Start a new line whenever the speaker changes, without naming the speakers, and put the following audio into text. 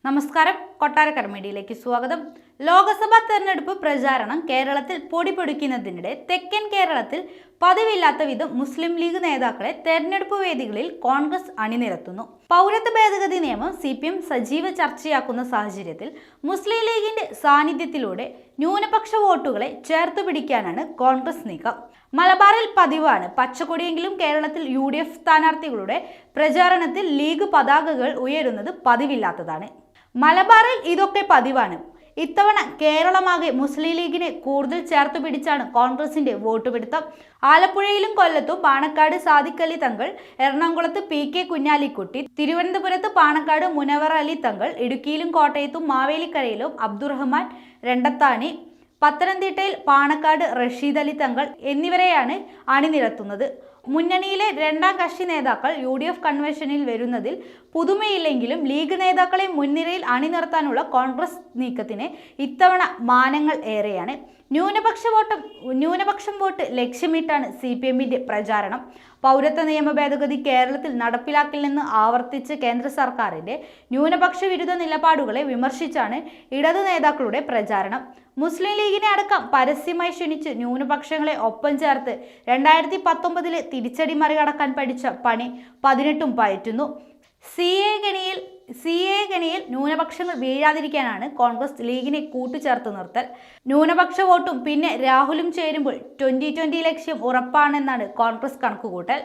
നമസ്കാരം, കൊട്ടാരക്കര മീഡിയയിലേക്ക് സ്വാഗതം. ലോക്സഭാ തെരഞ്ഞെടുപ്പ് പ്രചാരണം കേരളത്തിൽ പൊടിപൊടിക്കുന്നതിനിടെ തെക്കൻ കേരളത്തിൽ പതിവില്ലാത്ത വിധം മുസ്ലിം ലീഗ് നേതാക്കളെ തെരഞ്ഞെടുപ്പ് വേദികളിൽ കോൺഗ്രസ് അണിനിരത്തുന്നു. പൗരത്വ ഭേദഗതി നിയമം CPM സജീവ ചർച്ചയാക്കുന്ന സാഹചര്യത്തിൽ മുസ്ലിം ലീഗിന്റെ സാന്നിധ്യത്തിലൂടെ ന്യൂനപക്ഷ വോട്ടുകളെ ചേർത്തു പിടിക്കാനാണ് കോൺഗ്രസ് നീക്കം. മലബാറിൽ പതിവാണ് പച്ചക്കൊടിയെങ്കിലും കേരളത്തിൽ UDF സ്ഥാനാർത്ഥികളുടെ പ്രചാരണത്തിൽ ലീഗ് പതാകകൾ ഉയരുന്നത് പതിവില്ലാത്തതാണ്. മലബാറിൽ ഇതൊക്കെ പതിവാണ്. ഇത്തവണ കേരളമാകെ മുസ്ലിം ലീഗിനെ കൂടുതൽ ചേർത്തു പിടിച്ചാണ് കോൺഗ്രസിന്റെ വോട്ടുപിടുത്തം. ആലപ്പുഴയിലും കൊല്ലത്തും പാണക്കാട് സാദിഖ് അലി തങ്ങൾ, എറണാകുളത്ത് PK കുഞ്ഞാലിക്കുട്ടി, തിരുവനന്തപുരത്ത് പാണക്കാട് മുനവർ അലി തങ്ങൾ, ഇടുക്കിയിലും കോട്ടയത്തും മാവേലിക്കരയിലും അബ്ദുറഹ്മാൻ രണ്ടത്താണി, പത്തനംതിട്ടയിൽ പാണക്കാട് റഷീദ് അലി തങ്ങൾ എന്നിവരെയാണ് അണിനിരത്തുന്നത്. മുന്നണിയിലെ രണ്ടാം കക്ഷി നേതാക്കൾ UDF കൺവെൻഷനിൽ വരുന്നതിൽ പുതുമയില്ലെങ്കിലും ലീഗ് നേതാക്കളെ മുൻനിരയിൽ കോൺഗ്രസ് നീക്കത്തിന് ഇത്തവണ മാനങ്ങൾ ഏറെയാണ്. ന്യൂനപക്ഷം വോട്ട് ലക്ഷ്യമിട്ടാണ് CPMന്റെ പ്രചാരണം. പൗരത്വ നിയമ ഭേദഗതി കേരളത്തിൽ നടപ്പിലാക്കില്ലെന്ന് ആവർത്തിച്ച് കേന്ദ്ര സർക്കാരിന്റെ ന്യൂനപക്ഷ വിരുദ്ധ നിലപാടുകളെ വിമർശിച്ചാണ് ഇടതു നേതാക്കളുടെ പ്രചാരണം. മുസ്ലിം ലീഗിനെ അടക്കം പരസ്യമായി ക്ഷണിച്ച് ന്യൂനപക്ഷങ്ങളെ ഒപ്പം ചേർത്ത് 2019 തിരിച്ചടി മറികടക്കാൻ പഠിച്ച പണി 18 പയറ്റുന്നു. CA ഗണിയിൽ ന്യൂനപക്ഷങ്ങൾ വീഴാതിരിക്കാനാണ് കോൺഗ്രസ് ലീഗിനെ കൂട്ടുചേർത്ത് നിർത്തൽ. ന്യൂനപക്ഷ വോട്ടും പിന്നെ രാഹുലും ചേരുമ്പോൾ 2020 ലക്ഷ്യം ഉറപ്പാണെന്നാണ് കോൺഗ്രസ് കണക്കുകൂട്ടൽ.